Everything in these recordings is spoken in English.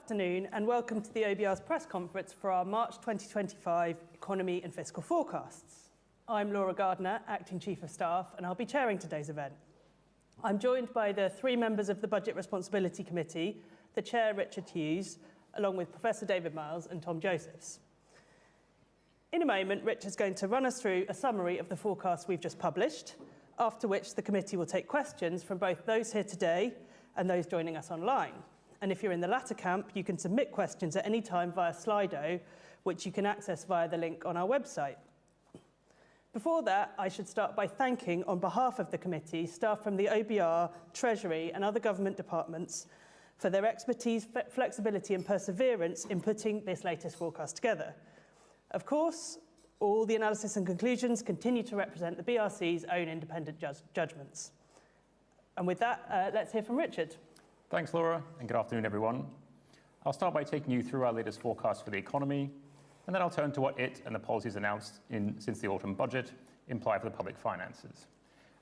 afternoon and welcome to the OBR's press conference for our March 2025 Economy and Fiscal Forecasts. I'm Laura Gardner, Acting Chief of Staff, and I'll be chairing today's event. I'm joined by the three members of the Budget Responsibility Committee, the Chair Richard Hughes, along with Professor David Miles and Tom Josephs. In a moment, Richard's going to run us through a summary of the forecast we've just published, after which the committee will take questions from both those here today and those joining us online. And if you're in the latter camp, you can submit questions at any time via Slido, which you can access via the link on our website. Before that, I should start by thanking, on behalf of the committee, staff from the OBR, Treasury and other government departments for their expertise, flexibility and perseverance in putting this latest forecast together. Of course, all the analysis and conclusions continue to represent the BRC's own independent judgments. And with that, let's hear from Richard. Thanks, Laura, and good afternoon, everyone. I'll start by taking you through our latest forecast for the economy, and then I'll turn to what it and the policies announced since the autumn budget imply for the public finances.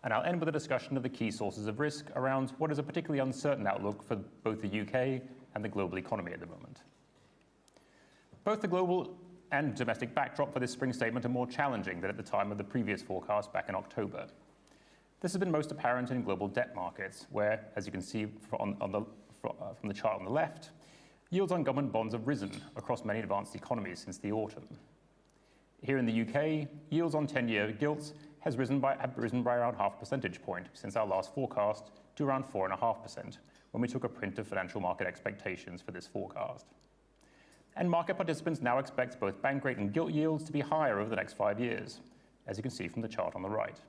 And I'll end with a discussion of the key sources of risk around what is a particularly uncertain outlook for both the UK and the global economy at the moment. Both the global and domestic backdrop for this spring statement are more challenging than at the time of the previous forecast back in October. This has been most apparent in global debt markets, where, as you can see from the chart on the left, yields on government bonds have risen across many advanced economies since the autumn. Here in the UK, yields on 10-year gilts have risen by around half a percentage point since our last forecast to around 4.5% when we took a print of financial market expectations for this forecast. And market participants now expect both bank rate and gilt yields to be higher over the next 5 years, as you can see from the chart on the right.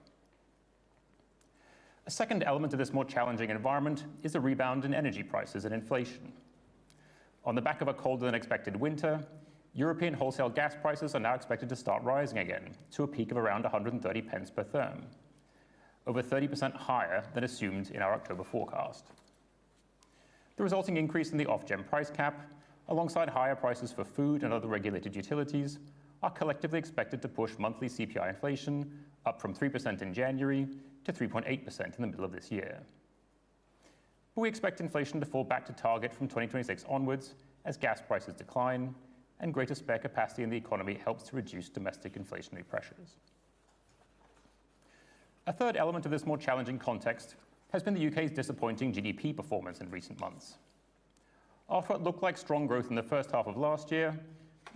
A second element of this more challenging environment is a rebound in energy prices and inflation. On the back of a colder than expected winter, European wholesale gas prices are now expected to start rising again to a peak of around 130 pence per therm, over 30% higher than assumed in our October forecast. The resulting increase in the off-gen price cap, alongside higher prices for food and other regulated utilities, are collectively expected to push monthly CPI inflation up from 3% in January to 3.8% in the middle of this year. But we expect inflation to fall back to target from 2026 onwards as gas prices decline and greater spare capacity in the economy helps to reduce domestic inflationary pressures. A third element of this more challenging context has been the UK's disappointing GDP performance in recent months. After what looked like strong growth in the first half of last year,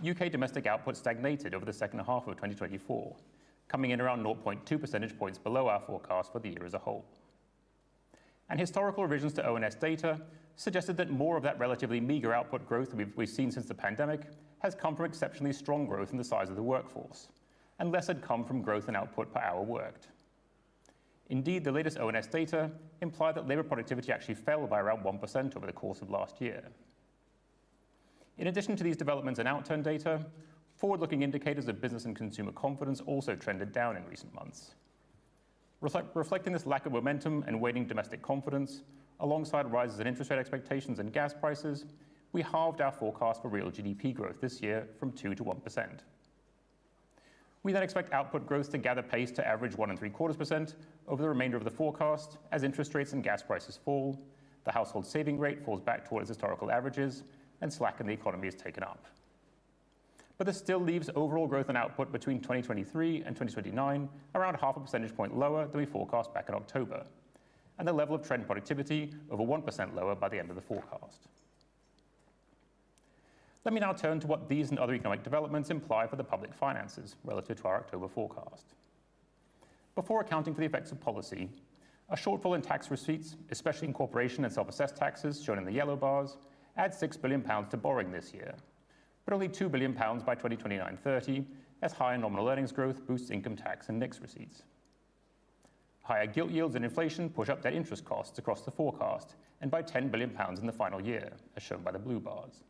UK domestic output stagnated over the second half of 2024, coming in around 0.2 percentage points below our forecast for the year as a whole. And historical revisions to ONS data suggested that more of that relatively meagre output growth we've seen since the pandemic has come from exceptionally strong growth in the size of the workforce, and less had come from growth in output per hour worked. Indeed, the latest ONS data imply that labour productivity actually fell by around 1% over the course of last year. In addition to these developments in outturn data, forward-looking indicators of business and consumer confidence also trended down in recent months. Reflecting this lack of momentum and waning domestic confidence, alongside rises in interest rate expectations and gas prices, we halved our forecast for real GDP growth this year from 2% to 1%. We then expect output growth to gather pace to average 1.75% over the remainder of the forecast as interest rates and gas prices fall, the household saving rate falls back towards historical averages, and slack in the economy is taken up. But this still leaves overall growth in output between 2023 and 2029 around half a percentage point lower than we forecast back in October, and the level of trend productivity over 1% lower by the end of the forecast. Let me now turn to what these and other economic developments imply for the public finances relative to our October forecast. Before accounting for the effects of policy, a shortfall in tax receipts, especially in corporation and self-assessed taxes, shown in the yellow bars, adds £6 billion to borrowing this year, but only £2 billion by 2029-30, as higher nominal earnings growth boosts income tax and NICS receipts. Higher gilt yields and inflation push up debt interest costs across the forecast, and by £10 billion in the final year, as shown by the blue bars.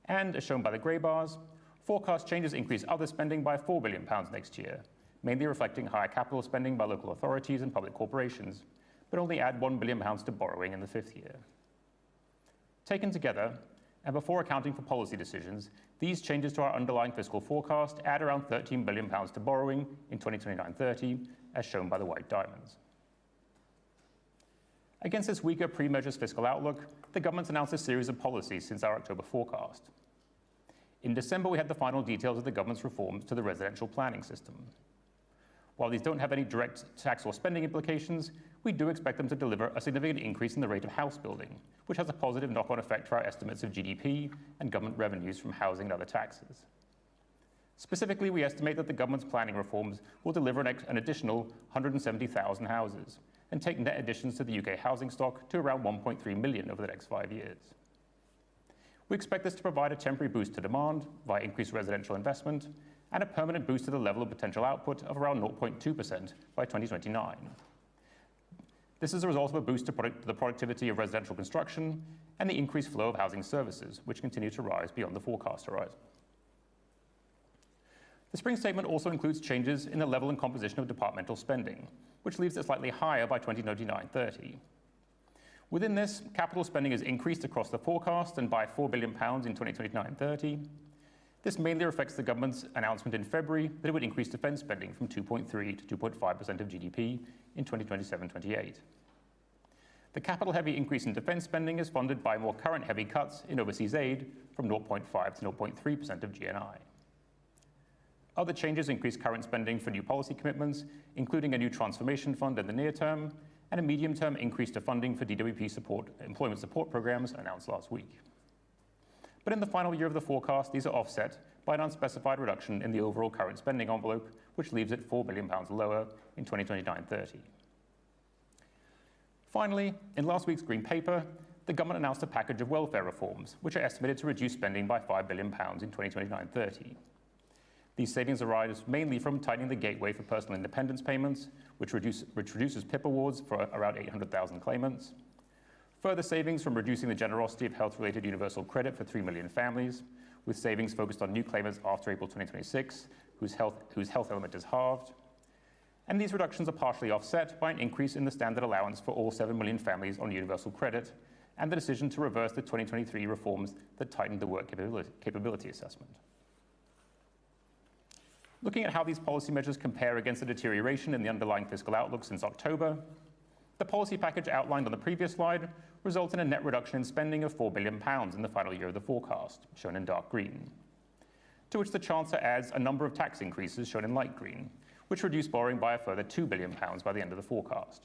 And, as shown by the grey bars, forecast changes increase other spending by £4 billion next year, mainly reflecting higher capital spending by local authorities and public corporations, but only add £1 billion to borrowing in the fifth year. Taken together, and before accounting for policy decisions, these changes to our underlying fiscal forecast add around £13 billion to borrowing in 2029-30, as shown by the white diamonds. Against this weaker pre-measures fiscal outlook, the government's announced a series of policies since our October forecast. In December, we had the final details of the government's reforms to the residential planning system. While these don't have any direct tax or spending implications, we do expect them to deliver a significant increase in the rate of house building, which has a positive knock-on effect for our estimates of GDP and government revenues from housing and other taxes. Specifically, we estimate that the government's planning reforms will deliver an additional 170,000 houses and take net additions to the UK housing stock to around 1.3 million over the next 5 years. We expect this to provide a temporary boost to demand via increased residential investment and a permanent boost to the level of potential output of around 0.2% by 2029. This is a result of a boost to the productivity of residential construction and the increased flow of housing services, which continue to rise beyond the forecast horizon. The Spring Statement also includes changes in the level and composition of departmental spending, which leaves it slightly higher by 2029-30. Within this, capital spending is increased across the forecast and by £4 billion in 2029-30. This mainly reflects the government's announcement in February that it would increase defence spending from 2.3 to 2.5% of GDP in 2027-28. The capital-heavy increase in defence spending is funded by more current-heavy cuts in overseas aid from 0.5 to 0.3% of GNI. Other changes increase current spending for new policy commitments, including a new transformation fund in the near term and a medium-term increase to funding for DWP employment support programs announced last week. But in the final year of the forecast, these are offset by an unspecified reduction in the overall current spending envelope, which leaves it £4 billion lower in 2029-30. Finally, in last week's Green Paper, the government announced a package of welfare reforms, which are estimated to reduce spending by £5 billion in 2029-30. These savings arise mainly from tightening the gateway for personal independence payments, which reduces PIP awards for around 800,000 claimants. Further savings from reducing the generosity of health-related universal credit for 3 million families, with savings focused on new claimants after April 2026, whose health element is halved. And these reductions are partially offset by an increase in the standard allowance for all 7 million families on universal credit, and the decision to reverse the 2023 reforms that tightened the work capability assessment. Looking at how these policy measures compare against the deterioration in the underlying fiscal outlook since October, the policy package outlined on the previous slide results in a net reduction in spending of £4 billion in the final year of the forecast, shown in dark green, to which the Chancellor adds a number of tax increases, shown in light green, which reduce borrowing by a further £2 billion by the end of the forecast.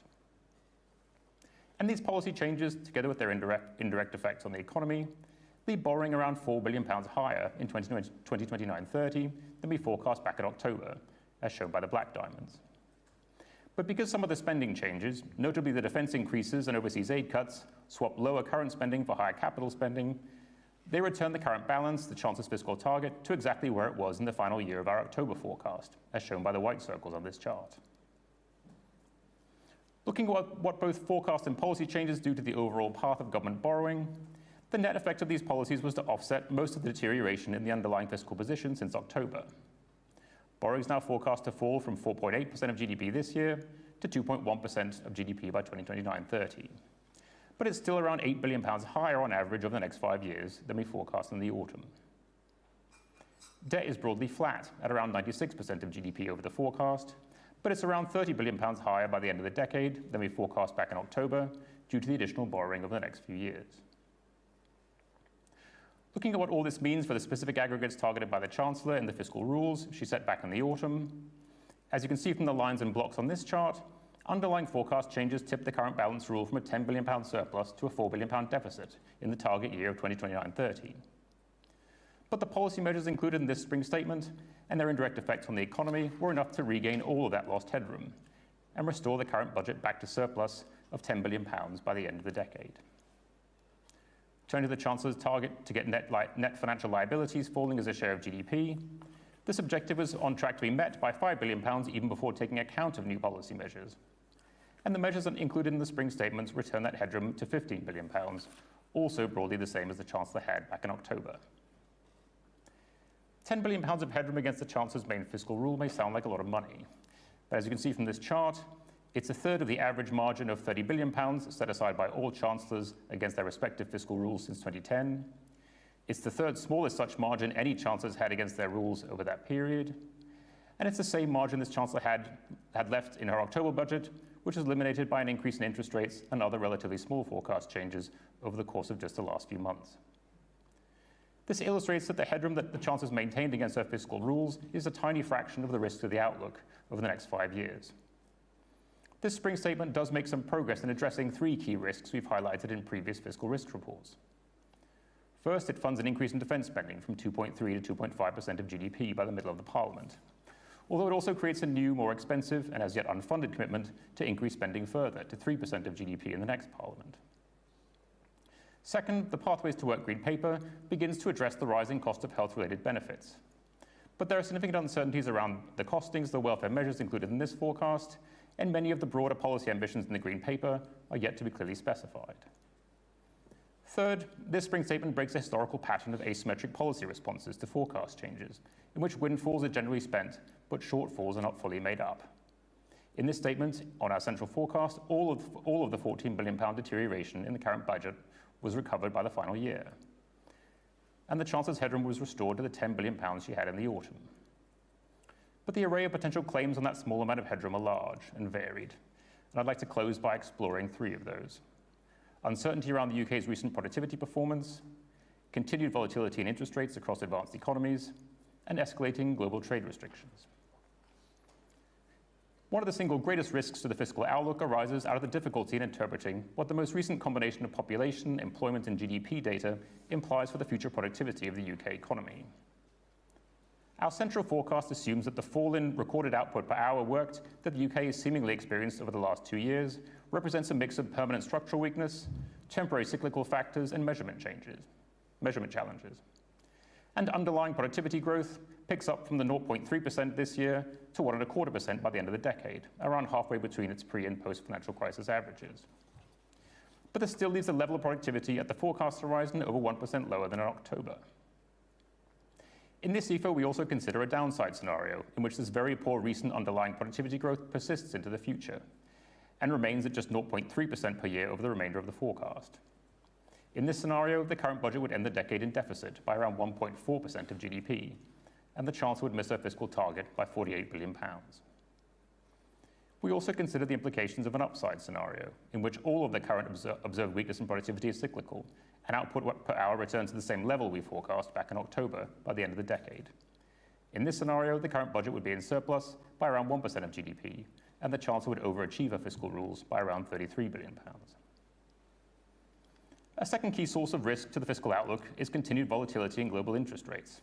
And these policy changes, together with their indirect effects on the economy, leave borrowing around £4 billion higher in 2029-30 than we forecast back in October, as shown by the black diamonds. But because some of the spending changes, notably the defence increases and overseas aid cuts, swap lower current spending for higher capital spending, they return the current balance, the Chancellor's fiscal target, to exactly where it was in the final year of our October forecast, as shown by the white circles on this chart. Looking at what both forecast and policy changes do to the overall path of government borrowing, the net effect of these policies was to offset most of the deterioration in the underlying fiscal position since October. Borrowing is now forecast to fall from 4.8% of GDP this year to 2.1% of GDP by 2029-30. But it's still around £8 billion higher on average over the next 5 years than we forecast in the autumn. Debt is broadly flat at around 96% of GDP over the forecast, but it's around £30 billion higher by the end of the decade than we forecast back in October due to the additional borrowing over the next few years. Looking at what all this means for the specific aggregates targeted by the Chancellor in the fiscal rules she set back in the autumn, as you can see from the lines and blocks on this chart, underlying forecast changes tip the current balance rule from a £10 billion surplus to a £4 billion deficit in the target year of 2029-30. But the policy measures included in this Spring Statement and their indirect effects on the economy were enough to regain all of that lost headroom and restore the current budget back to surplus of £10 billion by the end of the decade. Turning to the Chancellor's target to get net financial liabilities falling as a share of GDP, this objective was on track to be met by £5 billion even before taking account of new policy measures. And the measures included in the Spring Statements return that headroom to £15 billion, also broadly the same as the Chancellor had back in October. £10 billion of headroom against the Chancellor's main fiscal rule may sound like a lot of money, but as you can see from this chart, it's a third of the average margin of £30 billion set aside by all Chancellors against their respective fiscal rules since 2010. It's the third smallest such margin any Chancellor has had against their rules over that period. And it's the same margin this Chancellor had left in her October budget, which was eliminated by an increase in interest rates and other relatively small forecast changes over the course of just the last few months. This illustrates that the headroom that the Chancellor's maintained against her fiscal rules is a tiny fraction of the risk to the outlook over the next 5 years. This spring statement does make some progress in addressing 3 key risks we've highlighted in previous fiscal risk reports. First, it funds an increase in defence spending from 2.3 to 2.5% of GDP by the middle of the Parliament, although it also creates a new, more expensive and as yet unfunded commitment to increase spending further to 3% of GDP in the next Parliament. Second, the Pathways to Work Green Paper begins to address the rising cost of health-related benefits. But there are significant uncertainties around the costings, the welfare measures included in this forecast, and many of the broader policy ambitions in the Green Paper are yet to be clearly specified. Third, this spring statement breaks a historical pattern of asymmetric policy responses to forecast changes, in which windfalls are generally spent, but shortfalls are not fully made up. In this statement, on our central forecast, all of the £14 billion deterioration in the current budget was recovered by the final year. And the Chancellor's headroom was restored to the £10 billion she had in the autumn. But the array of potential claims on that small amount of headroom are large and varied, and I'd like to close by exploring 3 of those. Uncertainty around the UK's recent productivity performance, continued volatility in interest rates across advanced economies, and escalating global trade restrictions. One of the single greatest risks to the fiscal outlook arises out of the difficulty in interpreting what the most recent combination of population, employment, and GDP data implies for the future productivity of the UK economy. Our central forecast assumes that the fall in recorded output per hour worked that the UK has seemingly experienced over the last 2 years represents a mix of permanent structural weakness, temporary cyclical factors, and measurement challenges. And underlying productivity growth picks up from the 0.3% this year to 1.25% by the end of the decade, around halfway between its pre- and post-financial crisis averages. But this still leaves the level of productivity at the forecast horizon over 1% lower than in October. In this EFO, we also consider a downside scenario in which this very poor recent underlying productivity growth persists into the future and remains at just 0.3% per year over the remainder of the forecast. In this scenario, the current budget would end the decade in deficit by around 1.4% of GDP, and the Chancellor would miss her fiscal target by £48 billion. We also consider the implications of an upside scenario, in which all of the current observed weakness in productivity is cyclical, and output per hour returns to the same level we forecast back in October by the end of the decade. In this scenario, the current budget would be in surplus by around 1% of GDP, and the Chancellor would overachieve her fiscal rules by around £33 billion. A second key source of risk to the fiscal outlook is continued volatility in global interest rates.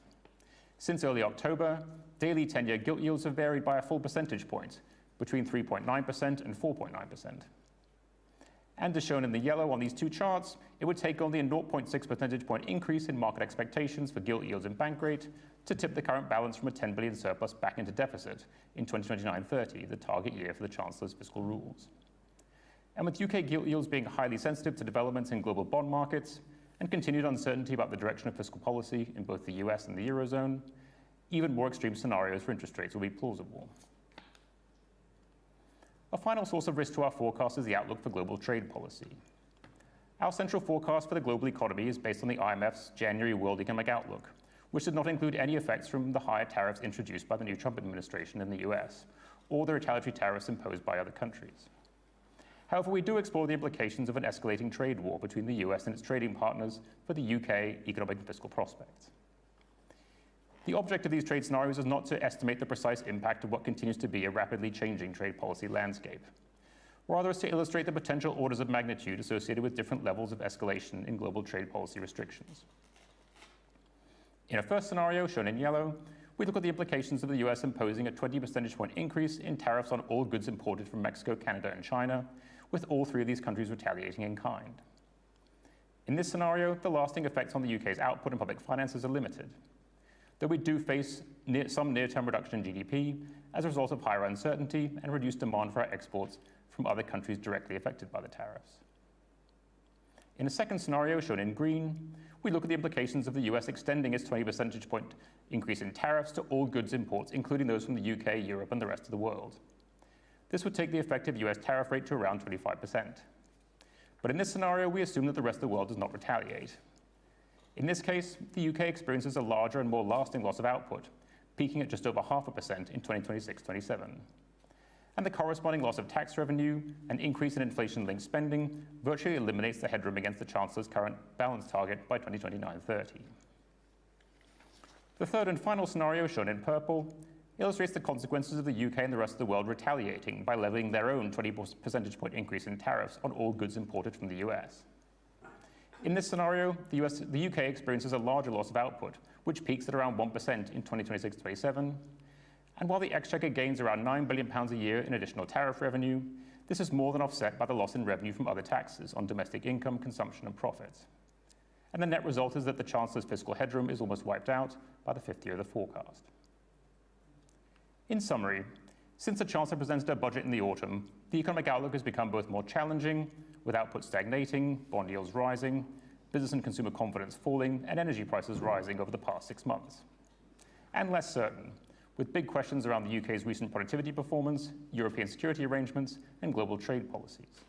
Since early October, daily 10-year gilt yields have varied by a full percentage point, between 3.9% and 4.9%. And as shown in the yellow on these 2 charts, it would take only a 0.6 percentage point increase in market expectations for gilt yields and bank rate to tip the current balance from a £10 billion surplus back into deficit in 2029-30, the target year for the Chancellor's fiscal rules. And with UK gilt yields being highly sensitive to developments in global bond markets and continued uncertainty about the direction of fiscal policy in both the US and the Eurozone, even more extreme scenarios for interest rates will be plausible. A final source of risk to our forecast is the outlook for global trade policy. Our central forecast for the global economy is based on the IMF's January World Economic Outlook, which does not include any effects from the higher tariffs introduced by the new Trump administration in the US, or the retaliatory tariffs imposed by other countries. However, we do explore the implications of an escalating trade war between the US and its trading partners for the UK economic and fiscal prospects. The object of these trade scenarios is not to estimate the precise impact of what continues to be a rapidly changing trade policy landscape. Rather, is to illustrate the potential orders of magnitude associated with different levels of escalation in global trade policy restrictions. In a first scenario, shown in yellow, we look at the implications of the US imposing a 20 percentage point increase in tariffs on all goods imported from Mexico, Canada, and China, with all 3 of these countries retaliating in kind. In this scenario, the lasting effects on the UK's output and public finances are limited, though we do face some near-term reduction in GDP as a result of higher uncertainty and reduced demand for our exports from other countries directly affected by the tariffs. In a second scenario, shown in green, we look at the implications of the US extending its 20 percentage point increase in tariffs to all goods imports, including those from the UK, Europe, and the rest of the world. This would take the effective US tariff rate to around 25%. But in this scenario, we assume that the rest of the world does not retaliate. In this case, the UK experiences a larger and more lasting loss of output, peaking at just over 0.5% in 2026-27. And the corresponding loss of tax revenue and increase in inflation-linked spending virtually eliminates the headroom against the Chancellor's current balance target by 2029-30. The third and final scenario, shown in purple, illustrates the consequences of the UK and the rest of the world retaliating by levying their own 20 percentage point increase in tariffs on all goods imported from the US. In this scenario, the UK experiences a larger loss of output, which peaks at around 1% in 2026-27. And while the Exchequer gains around £9 billion a year in additional tariff revenue, this is more than offset by the loss in revenue from other taxes on domestic income, consumption, and profits. And the net result is that the Chancellor's fiscal headroom is almost wiped out by the fifth year of the forecast. In summary, since the Chancellor presented her budget in the autumn, the economic outlook has become both more challenging, with output stagnating, bond yields rising, business and consumer confidence falling, and energy prices rising over the past 6 months. And less certain, with big questions around the UK's recent productivity performance, European security arrangements, and global trade policies.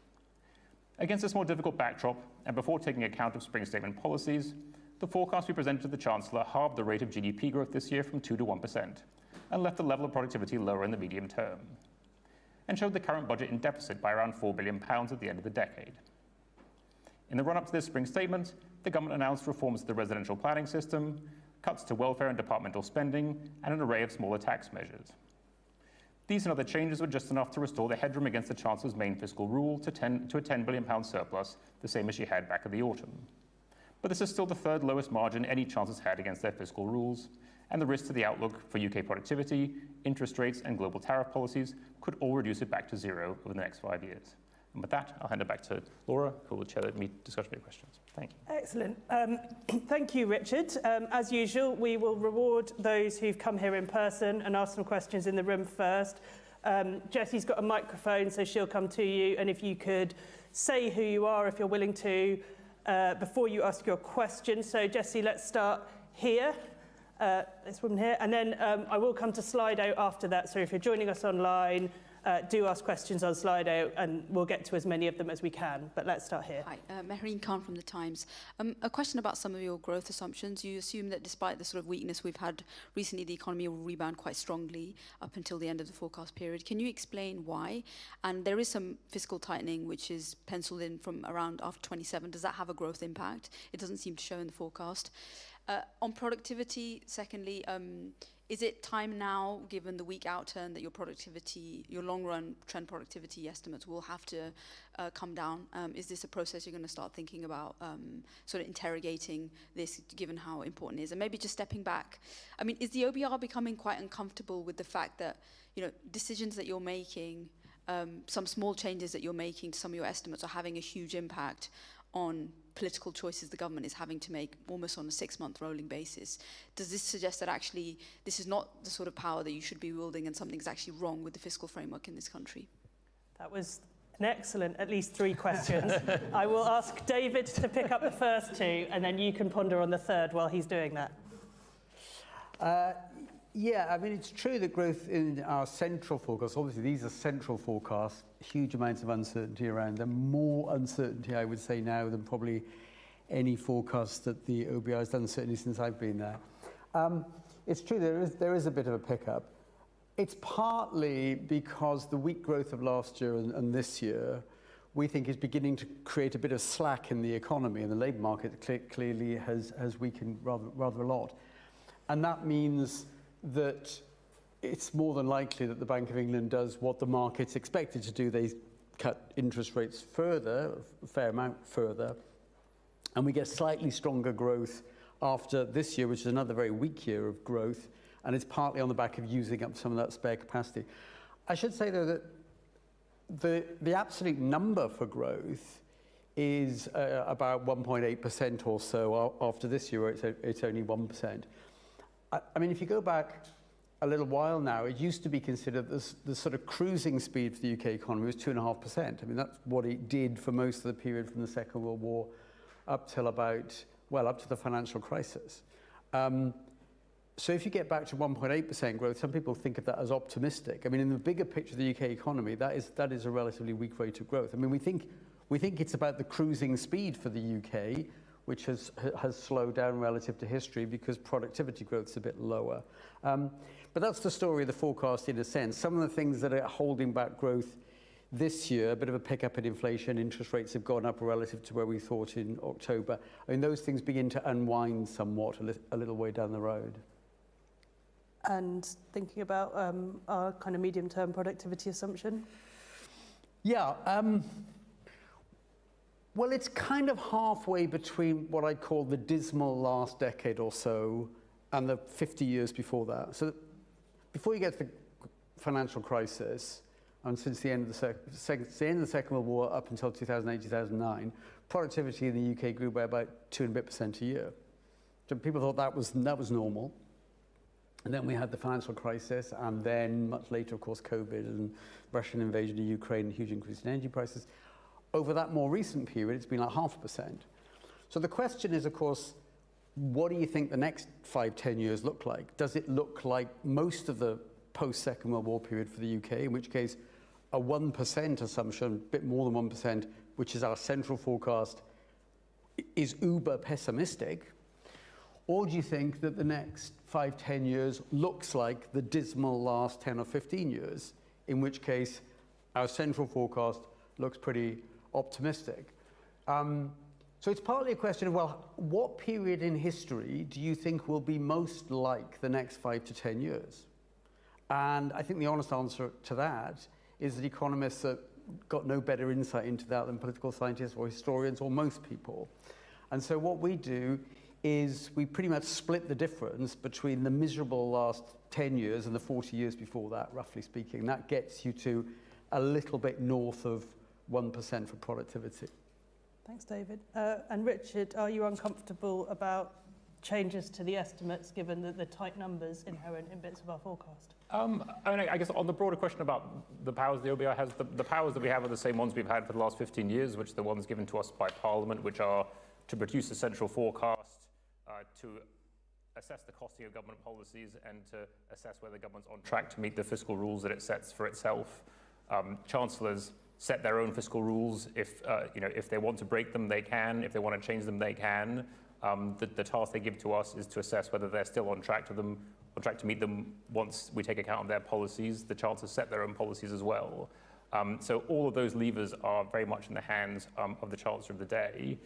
Against this more difficult backdrop, and before taking account of spring statement policies, the forecast we presented to the Chancellor halved the rate of GDP growth this year from 2 to 1%, and left the level of productivity lower in the medium term, and showed the current budget in deficit by around £4 billion at the end of the decade. In the run-up to this spring statement, the government announced reforms to the residential planning system, cuts to welfare and departmental spending, and an array of smaller tax measures. These and other changes were just enough to restore the headroom against the Chancellor's main fiscal rule to a £10 billion surplus, the same as she had back in the autumn. But this is still the third lowest margin any Chancellor's had against their fiscal rules, and the risk to the outlook for UK productivity, interest rates, and global tariff policies could all reduce it back to zero over the next 5 years. And with that, I'll hand it back to Laura, who will chair the discussion of questions. Thank you. Excellent. Thank you, Richard. As usual, we will reward those who've come here in person and ask some questions in the room first. Jessie's got a microphone, so she'll come to you. And if you could say who you are, if you're willing to, before you ask your question. So, Jessie, let's start here. This woman here. And then I will come to Slido after that. So if you're joining us online, do ask questions on Slido, and we'll get to as many of them as we can. But let's start here. Hi, Mehreen Khan from The Times. A question about some of your growth assumptions. You assume that despite the sort of weakness we've had recently, the economy will rebound quite strongly up until the end of the forecast period. Can you explain why? And there is some fiscal tightening, which is penciled in from around after 27. Does that have a growth impact? It doesn't seem to show in the forecast. On productivity, secondly, is it time now, given the weak outturn, that your long-run trend productivity estimates will have to come down? Is this a process you're going to start thinking about, sort of interrogating this, given how important it is? And maybe just stepping back, I mean, is the OBR becoming quite uncomfortable with the fact that, decisions that you're making, some small changes that you're making to some of your estimates are having a huge impact on political choices the government is having to make almost on a 6-month rolling basis? Does this suggest that actually this is not the sort of power that you should be wielding and something's actually wrong with the fiscal framework in this country? That was an excellent, at least 3 questions. I will ask David to pick up the first 2, and then you can ponder on the third while he's doing that. Yeah, I mean, it's true that growth in our central forecasts, obviously these are central forecasts, huge amounts of uncertainty around them, more uncertainty, I would say, now than probably any forecast that the OBR has done, certainly since I've been there. It's true, there is a bit of a pickup. It's partly because the weak growth of last year and this year, we think is beginning to create a bit of slack in the economy, and the labour market clearly has weakened rather a lot. And that means that it's more than likely that the Bank of England does what the market's expected to do. They cut interest rates further, a fair amount further, and we get slightly stronger growth after this year, which is another very weak year of growth, and it's partly on the back of using up some of that spare capacity. I should say, though, that the absolute number for growth is about 1.8% or so after this year, where it's only 1%. I mean, if you go back a little while now, it used to be considered the sort of cruising speed for the UK economy was 2.5%. I mean, that's what it did for most of the period from the Second World War up till up to the financial crisis. So if you get back to 1.8% growth, some people think of that as optimistic. I mean, in the bigger picture of the UK economy, that is a relatively weak rate of growth. I mean, we think it's about the cruising speed for the UK, which has slowed down relative to history because productivity growth is a bit lower. But that's the story of the forecast in a sense. Some of the things that are holding back growth this year, a bit of a pickup in inflation, interest rates have gone up relative to where we thought in October. I mean, those things begin to unwind somewhat a little way down the road. And thinking about our kind of medium-term productivity assumption? Yeah. Well, it's kind of halfway between what I'd call the dismal last decade or so and the 50 years before that. So before you get to the financial crisis, and since the end of the Second World War up until 2008, 2009, productivity in the UK grew by about 2% a year. So people thought that was normal. And then we had the financial crisis, and then much later, of course, COVID and Russian invasion of Ukraine, huge increase in energy prices. Over that more recent period, it's been like 0.5%. So the question is, of course, what do you think the next 5-10 years look like? Does it look like most of the post-Second World War period for the UK, in which case a 1% assumption, a bit more than 1%, which is our central forecast, is uber pessimistic? Or do you think that the next 5-10 years looks like the dismal last 10 or 15 years, in which case our central forecast looks pretty optimistic? So it's partly a question of, well, what period in history do you think will be most like the next 5 to 10 years? And I think the honest answer to that is that economists have got no better insight into that than political scientists or historians or most people. And so what we do is we pretty much split the difference between the miserable last 10 years and the 40 years before that, roughly speaking. That gets you to a little bit north of 1% for productivity. Thanks, David. And Richard, are you uncomfortable about changes to the estimates given the tight numbers inherent in bits of our forecast? I guess on the broader question about the powers the OBR has, the powers that we have are the same ones we've had for the last 15 years, which are the ones given to us by Parliament, which are to produce a central forecast, to assess the costing of government policies, and to assess whether the government's on track to meet the fiscal rules that it sets for itself. Chancellors set their own fiscal rules. If they want to break them, they can. If they want to change them, they can. The task they give to us is to assess whether they're still on track to meet them once we take account of their policies. The chancellors set their own policies as well. So all of those levers are very much in the hands of the chancellor of the day.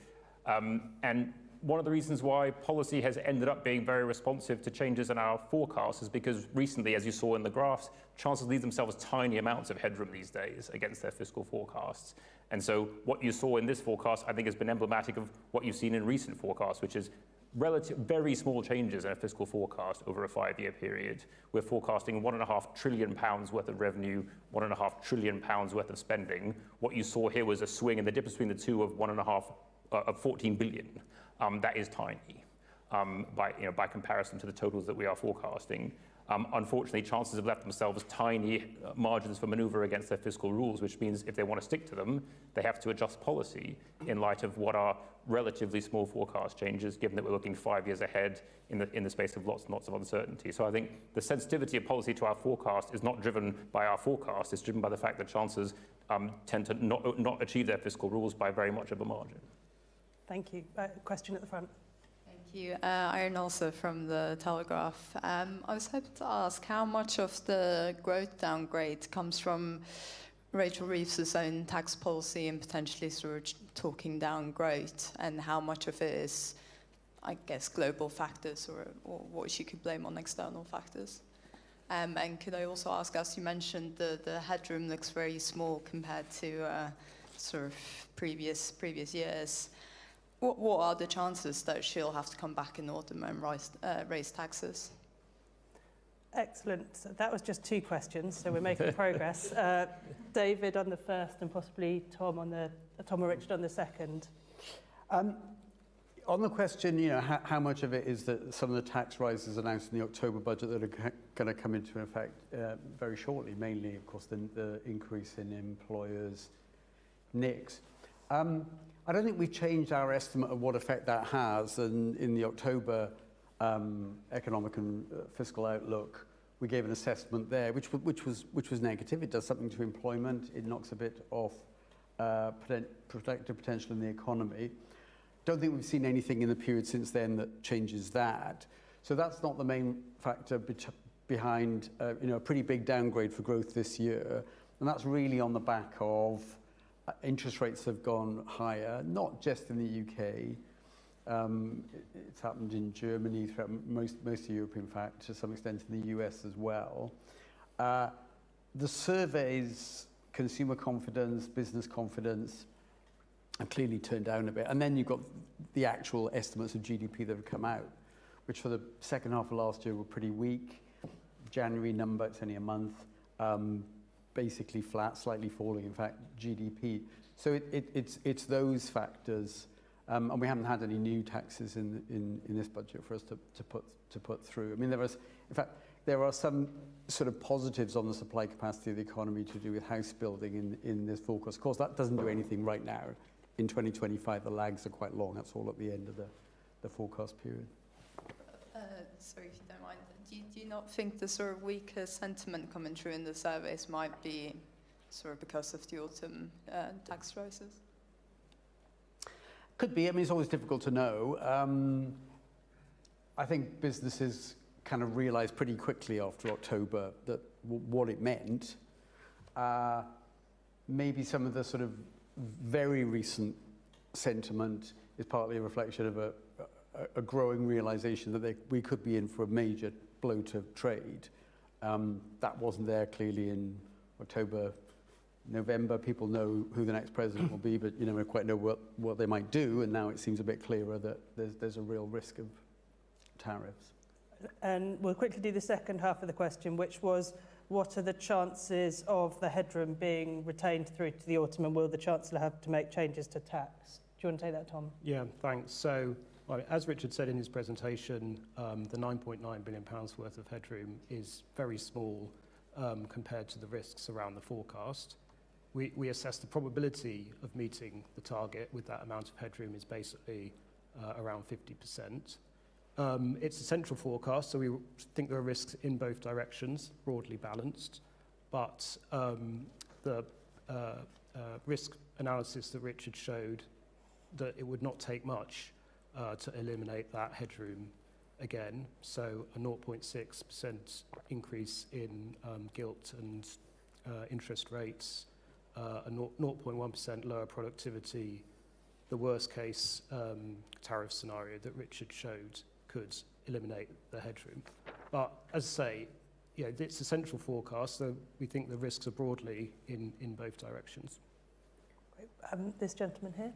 And one of the reasons why policy has ended up being very responsive to changes in our forecasts is because recently, as you saw in the graphs, chancellors leave themselves tiny amounts of headroom these days against their fiscal forecasts. And so what you saw in this forecast, I think, has been emblematic of what you've seen in recent forecasts, which is very small changes in a fiscal forecast over a 5-year period. We're forecasting £1.5 trillion worth of revenue, £1.5 trillion worth of spending. What you saw here was a swing in the difference between the two of 14 billion. That is tiny by comparison to the totals that we are forecasting. Unfortunately, chancellors have left themselves tiny margins for manoeuvre against their fiscal rules, which means if they want to stick to them, they have to adjust policy in light of what are relatively small forecast changes, given that we're looking 5 years ahead in the space of lots and lots of uncertainty. So I think the sensitivity of policy to our forecast is not driven by our forecast, it's driven by the fact that chancellors tend to not achieve their fiscal rules by very much of a margin. Thank you. Question at the front. Thank you. Iron also from the Telegraph. I was hoping to ask how much of the growth downgrade comes from Rachel Reeves' own tax policy and potentially sort of talking down growth, and how much of it is, I guess, global factors or what she could blame on external factors. And could I also ask, as you mentioned, the headroom looks very small compared to sort of previous years. What are the chances that she'll have to come back in autumn and raise taxes? Excellent. So that was just 2 questions, so we're making progress. David on the first, and possibly Tom or Richard on the second. On the question, how much of it is that some of the tax rises announced in the October budget that are going to come into effect very shortly, mainly, of course, the increase in employers' NICs. I don't think we've changed our estimate of what effect that has. And in the October economic and fiscal outlook, we gave an assessment there, which was negative. It does something to employment. It knocks a bit off productive potential in the economy. don't think we've seen anything in the period since then that changes that. So that's not the main factor behind a pretty big downgrade for growth this year. And that's really on the back of interest rates have gone higher, not just in the UK. It's happened in Germany, throughout most of Europe, in fact, to some extent in the US as well. The surveys, consumer confidence, business confidence, have clearly turned down a bit. And then you've got the actual estimates of GDP that have come out, which for the second half of last year were pretty weak. January number, it's only a month, basically flat, slightly falling, in fact, GDP. So it's those factors. And we haven't had any new taxes in this budget for us to put through. I mean, there are some sort of positives on the supply capacity of the economy to do with house building in this forecast. Of course, that doesn't do anything right now. In 2025, the lags are quite long. That's all at the end of the forecast period. Sorry, if you don't mind, do you not think the sort of weaker sentiment coming through in the surveys might be sort of because of the autumn tax rises? Could be. I mean, it's always difficult to know. I think businesses kind of realised pretty quickly after October that what it meant. Maybe some of the sort of very recent sentiment is partly a reflection of a growing realisation that we could be in for a major blow to trade. That wasn't there clearly in October, November. People know who the next president will be, but you never quite know what they might do. And now it seems a bit clearer that there's a real risk of tariffs. And we'll quickly do the second half of the question, which was, what are the chances of the headroom being retained through to the autumn, and will the Chancellor have to make changes to tax? Do you want to take that, Tom? Yeah, thanks. So, well, as Richard said in his presentation, the £9.9 billion worth of headroom is very small compared to the risks around the forecast. We assess the probability of meeting the target with that amount of headroom is basically around 50%. It's a central forecast, so we think there are risks in both directions, broadly balanced, but the risk analysis that Richard showed that it would not take much to eliminate that headroom again. So a 0.6% increase in gilt and interest rates, a 0.1% lower productivity, the worst case tariff scenario that Richard showed could eliminate the headroom. But as I say, yeah, it's a central forecast, so we think the risks are broadly in both directions. Great. This gentleman here.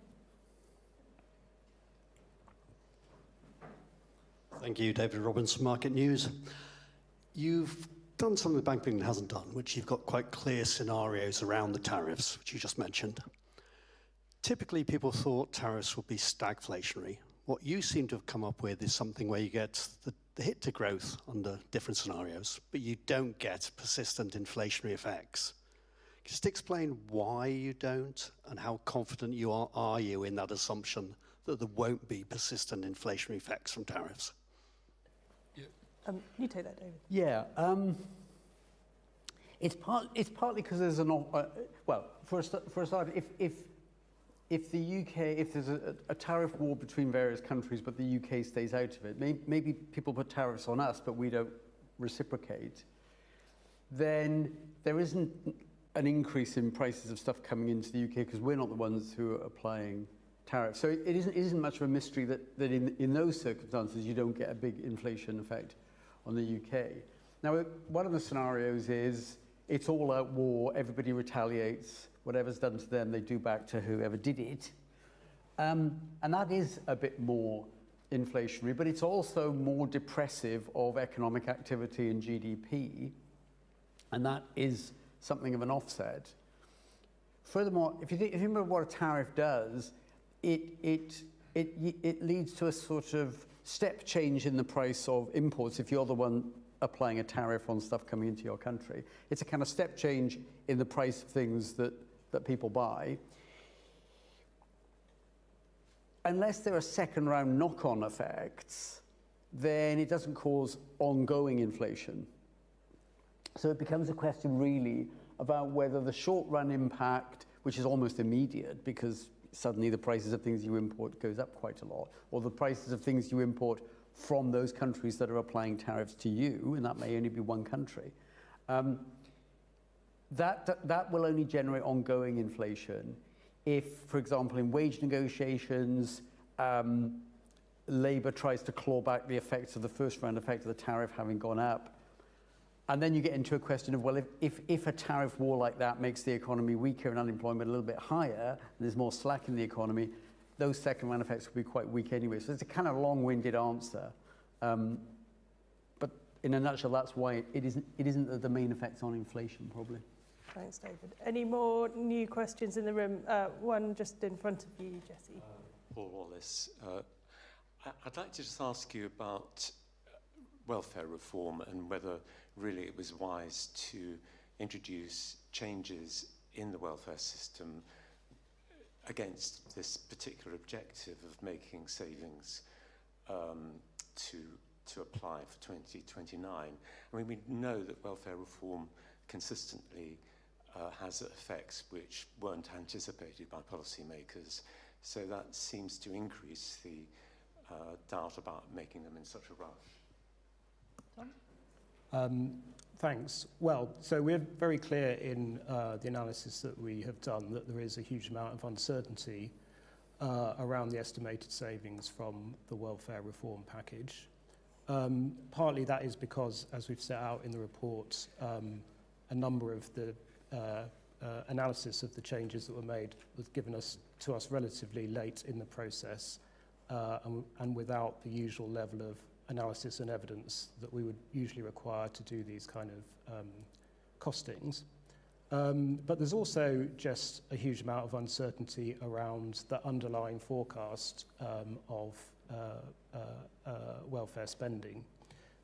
Thank you, David Robbins, Market News. You've done something the Bank of England hasn't done, which you've got quite clear scenarios around the tariffs, which you just mentioned. Typically, people thought tariffs would be stagflationary. What you seem to have come up with is something where you get the hit to growth under different scenarios, but you don't get persistent inflationary effects. Can you just explain why you don't, and how confident you are you in that assumption that there won't be persistent inflationary effects from tariffs? You take that, David. Yeah, it's partly because there's well, for a start, if the UK, if there's a tariff war between various countries, but the UK stays out of it, maybe people put tariffs on us, but we don't reciprocate, then there isn't an increase in prices of stuff coming into the UK because we're not the ones who are applying tariffs. So it isn't much of a mystery that in those circumstances you don't get a big inflation effect on the UK. Now, one of the scenarios is it's all out war, everybody retaliates, whatever's done to them, they do back to whoever did it. And that is a bit more inflationary, but it's also more depressive of economic activity and GDP. And that is something of an offset. Furthermore, if you remember what a tariff does, it leads to a sort of step change in the price of imports if you're the one applying a tariff on stuff coming into your country. It's a kind of step change in the price of things that people buy. Unless there are second round knock-on effects, then it doesn't cause ongoing inflation. So it becomes a question really about whether the short run impact, which is almost immediate because suddenly the prices of things you import goes up quite a lot, or the prices of things you import from those countries that are applying tariffs to you, and that may only be one country, that will only generate ongoing inflation if, for example, in wage negotiations, Labour tries to claw back the effects of the first round effect of the tariff having gone up. And then you get into a question of, well, if a tariff war like that makes the economy weaker and unemployment a little bit higher, and there's more slack in the economy, those second round effects will be quite weak anyway. So it's a kind of long-winded answer. But in a nutshell, that's why it isn't the main effects on inflation, probably. Thanks, David. Any more new questions in the room? One just in front of you, Jesse. Paul Wallace. I'd like to just ask you about welfare reform and whether really it was wise to introduce changes in the welfare system against this particular objective of making savings to apply for 2029. I mean, we know that welfare reform consistently has effects which weren't anticipated by policymakers, so that seems to increase the doubt about making them in such a rush. Thanks. Well, so we're very clear in the analysis that we have done that there is a huge amount of uncertainty around the estimated savings from the welfare reform package. Partly that is because, as we've set out in the report, a number of the analysis of the changes that were made was given to us relatively late in the process and without the usual level of analysis and evidence that we would usually require to do these kind of costings. But there's also just a huge amount of uncertainty around the underlying forecast of welfare spending.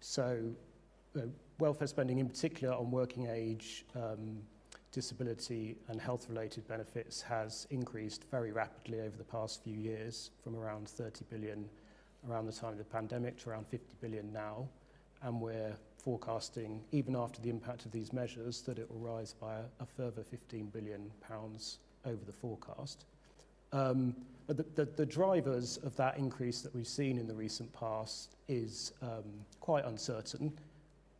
So welfare spending in particular on working age, disability and health-related benefits has increased very rapidly over the past few years, from around 30 billion around the time of the pandemic to around 50 billion now, and we're forecasting, even after the impact of these measures, that it will rise by a further 15 billion pounds over the forecast. But the drivers of that increase that we've seen in the recent past is quite uncertain.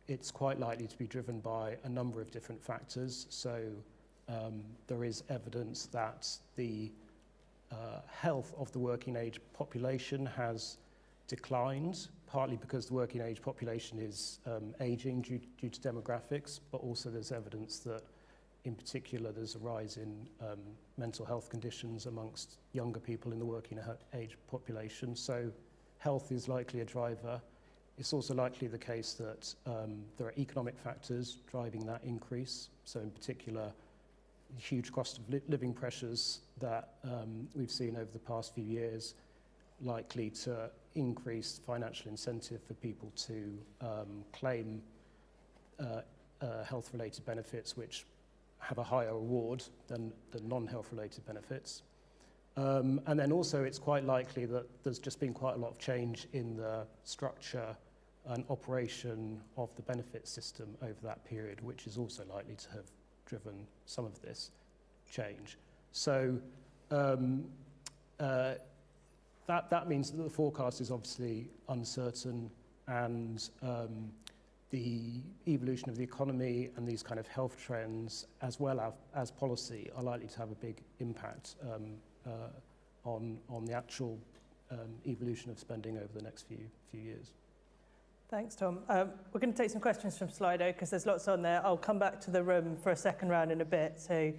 It's quite likely to be driven by a number of different factors. So there is evidence that the health of the working age population has declined, partly because the working age population is aging due to demographics, but also there's evidence that in particular there's a rise in mental health conditions amongst younger people in the working age population. So health is likely a driver. It's also likely the case that there are economic factors driving that increase. So in particular, huge cost of living pressures that we've seen over the past few years, likely to increase financial incentive for people to claim health-related benefits which have a higher reward than non-health related benefits. And then also it's quite likely that there's just been quite a lot of change in the structure and operation of the benefit system over that period, which is also likely to have driven some of this change. So that means that the forecast is obviously uncertain, and the evolution of the economy and these kind of health trends, as well as policy, are likely to have a big impact on the actual evolution of spending over the next few years. Thanks, Tom. We're going to take some questions from Slido because there's lots on there. I'll come back to the room for a second round in a bit, so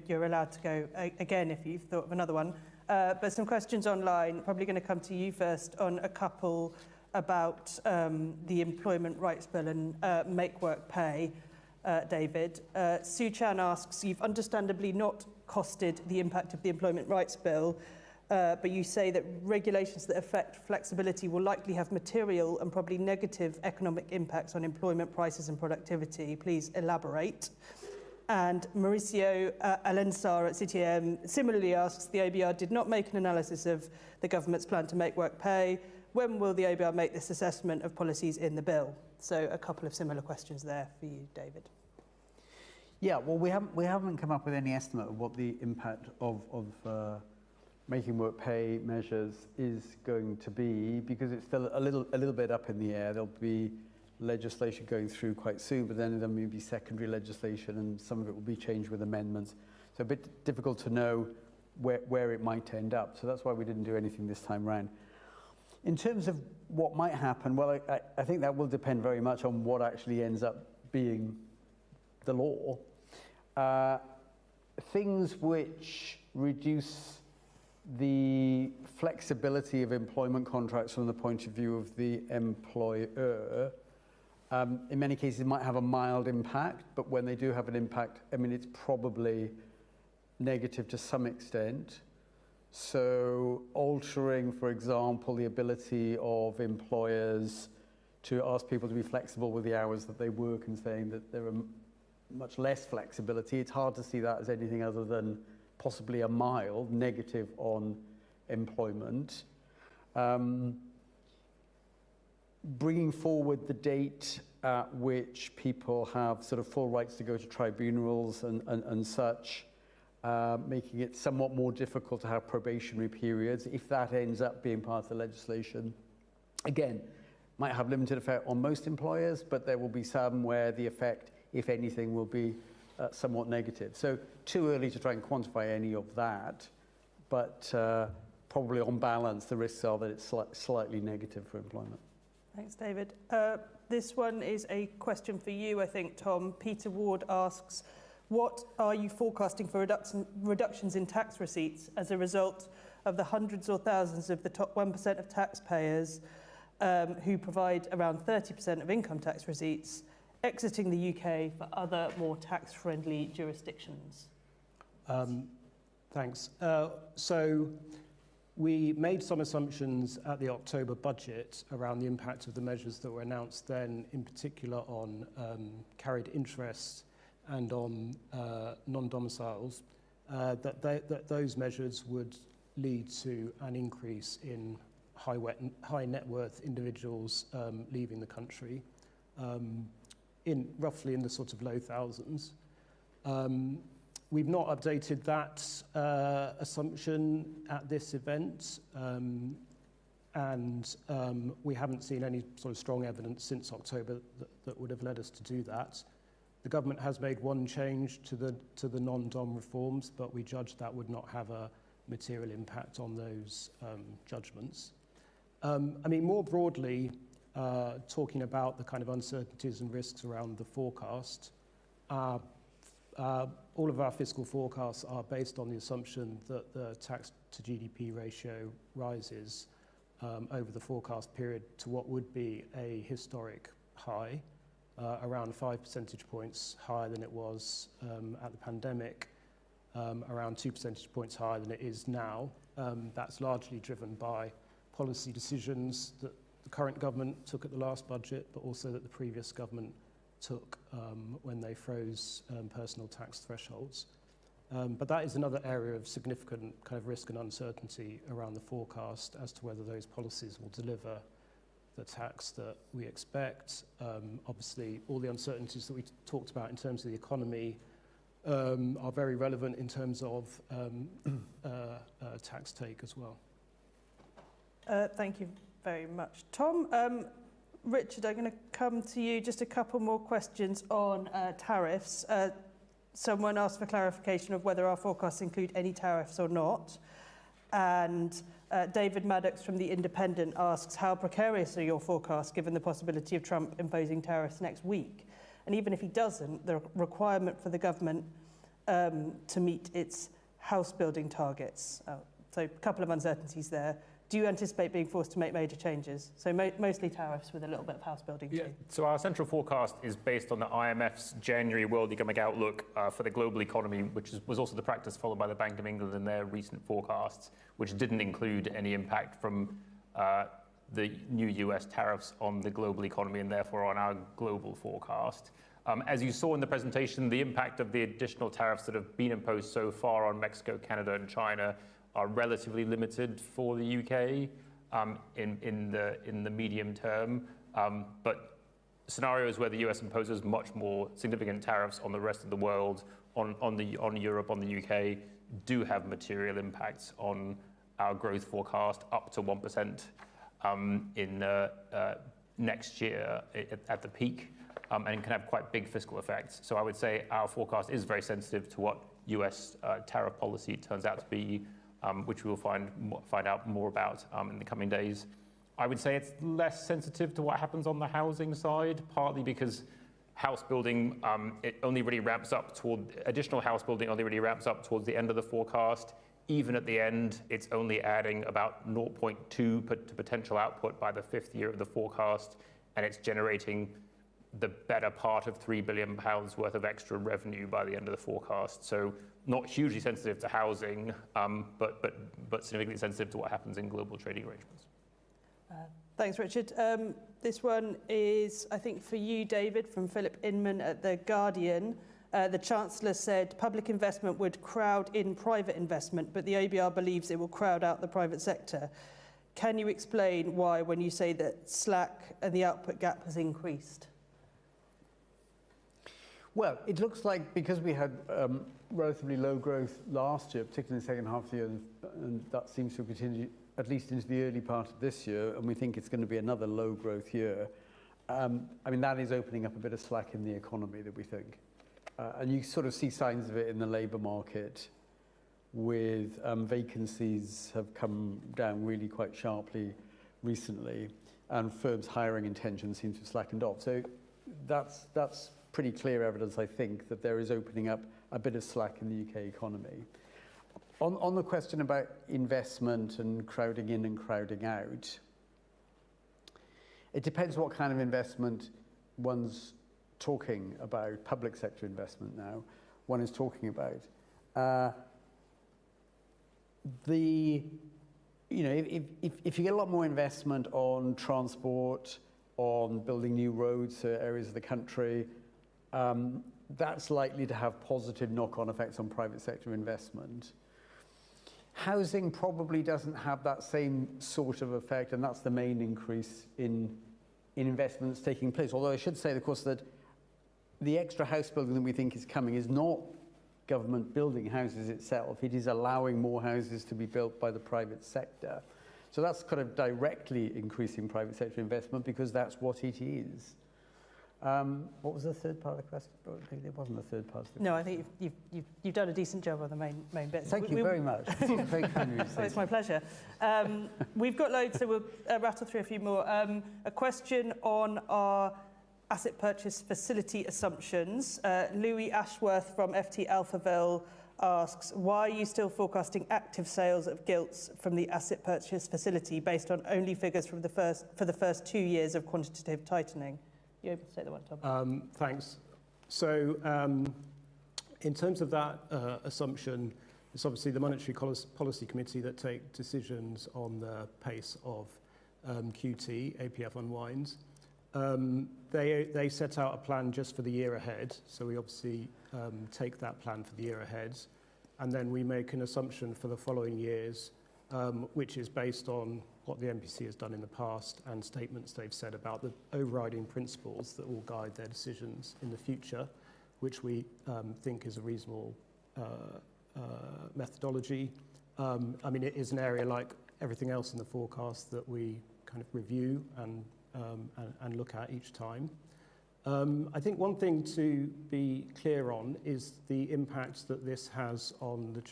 you're allowed to go again if you've thought of another one. But some questions online, probably going to come to you first on a couple about the Employment Rights Bill and Make Work Pay, David. Sue Chan asks, you've understandably not costed the impact of the Employment Rights Bill, but you say that regulations that affect flexibility will likely have material and probably negative economic impacts on employment prices and productivity. Please elaborate. And Mauricio Alensar at CTM similarly asks, the ABR did not make an analysis of the government's plan to make work pay. When will the ABR make this assessment of policies in the bill? So a couple of similar questions there for you, David. Yeah, well, we haven't come up with any estimate of what the impact of making work pay measures is going to be, because it's still a little bit up in the air. There'll be legislation going through quite soon, but then there may be secondary legislation, and some of it will be changed with amendments. So a bit difficult to know where it might end up. So that's why we didn't do anything this time round. In terms of what might happen, well, I think that will depend very much on what actually ends up being the law. Things which reduce the flexibility of employment contracts from the point of view of the employer, in many cases might have a mild impact, but when they do have an impact, I mean, it's probably negative to some extent. So altering, for example, the ability of employers to ask people to be flexible with the hours that they work and saying that there are much less flexibility, it's hard to see that as anything other than possibly a mild negative on employment. Bringing forward the date at which people have sort of full rights to go to tribunals and such, making it somewhat more difficult to have probationary periods, if that ends up being part of the legislation. Again, might have limited effect on most employers, but there will be some where the effect, if anything, will be somewhat negative. So too early to try and quantify any of that, but probably on balance, the risks are that it's slightly negative for employment. Thanks, David. This one is a question for you, I think, Tom. Peter Ward asks, what are you forecasting for reductions in tax receipts as a result of the hundreds or thousands of the top 1% of taxpayers who provide around 30% of income tax receipts exiting the UK for other more tax-friendly jurisdictions? Thanks. So we made some assumptions at the October budget around the impact of the measures that were announced then, in particular on carried interest and on non-domiciles, that those measures would lead to an increase in high net worth individuals leaving the country, roughly in the sort of low thousands. We've not updated that assumption at this event, and we haven't seen any sort of strong evidence since October that would have led us to do that. The government has made one change to the non-dom reforms, but we judged that would not have a material impact on those judgments. I mean, more broadly, talking about the kind of uncertainties and risks around the forecast, all of our fiscal forecasts are based on the assumption that the tax to GDP ratio rises over the forecast period to what would be a historic high, around 5 percentage points higher than it was at the pandemic, around 2 percentage points higher than it is now. That's largely driven by policy decisions that the current government took at the last budget, but also that the previous government took when they froze personal tax thresholds. But that is another area of significant kind of risk and uncertainty around the forecast as to whether those policies will deliver the tax that we expect. Obviously, all the uncertainties that we talked about in terms of the economy are very relevant in terms of tax take as well. Thank you very much, Tom. Richard, I'm going to come to you. Just a couple more questions on tariffs. Someone asked for clarification of whether our forecasts include any tariffs or not. And David Maddox from The Independent asks, how precarious are your forecasts given the possibility of Trump imposing tariffs next week? And even if he doesn't, the requirement for the government to meet its house building targets. So a couple of uncertainties there. Do you anticipate being forced to make major changes? So mostly tariffs with a little bit of house building too. So our central forecast is based on the IMF's January World Economic Outlook for the global economy, which was also the practice followed by the Bank of England in their recent forecasts, which didn't include any impact from the new US tariffs on the global economy and therefore on our global forecast. As you saw in the presentation, the impact of the additional tariffs that have been imposed so far on Mexico, Canada and China are relatively limited for the UK in the medium term, but scenarios where the US imposes much more significant tariffs on the rest of the world, on Europe, on the UK, do have material impacts on our growth forecast up to 1% in next year at the peak, and can have quite big fiscal effects. So I would say our forecast is very sensitive to what US tariff policy turns out to be, which we will find out more about in the coming days. I would say it's less sensitive to what happens on the housing side, partly because house building, it only really ramps up additional house building only really ramps up towards the end of the forecast. Even at the end, it's only adding about 0.2 to potential output by the 5th year of the forecast, and it's generating the better part of £3 billion worth of extra revenue by the end of the forecast. So not hugely sensitive to housing, but significantly sensitive to what happens in global trading arrangements. Thanks, Richard. This one is, I think, for you, David, from Philip Inman at The Guardian. The Chancellor said public investment would crowd in private investment, but the ABR believes it will crowd out the private sector. Can you explain why when you say that slack and the output gap has increased? Well, it looks like because we had relatively low growth last year, particularly in the second half of the year, and that seems to continue at least into the early part of this year, and we think it's going to be another low growth year. I mean, that is opening up a bit of slack in the economy that we think. And you sort of see signs of it in the labour market with vacancies have come down really quite sharply recently, and firms' hiring intentions seem to have slackened off. So that's pretty clear evidence, I think, that there is opening up a bit of slack in the UK economy. On the question about investment and crowding in and crowding out, it depends what kind of investment one's talking about. Public sector investment now, one is talking about. If you get a lot more investment on transport, on building new roads to areas of the country, that's likely to have positive knock-on effects on private sector investment. Housing probably doesn't have that same sort of effect, and that's the main increase in investments taking place. Although I should say, of course, that the extra house building that we think is coming is not government building houses itself. It is allowing more houses to be built by the private sector. So that's kind of directly increasing private sector investment because that's what it is. What was the third part of the question? There wasn't a third part of the question. No, I think you've done a decent job on the main bits. Thank you very much. Very kind of you to say. Oh, it's my pleasure. We've got loads, so we'll rattle through a few more. A question on our asset purchase facility assumptions. Louis Ashworth from FT Alphaville asks, why are you still forecasting active sales of gilts from the asset purchase facility based on only figures for the first 2 years of quantitative tightening? You able to take that one, Tom? Thanks. So in terms of that assumption, it's obviously the Monetary Policy Committee that take decisions on the pace of QT, APF unwinds. They set out a plan just for the year ahead, so we obviously take that plan for the year ahead, and then we make an assumption for the following years, which is based on what the MPC has done in the past and statements they've said about the overriding principles that will guide their decisions in the future, which we think is a reasonable methodology. I mean, it is an area like everything else in the forecast that we kind of review and look at each time. I think one thing to be clear on is the impact that this has on the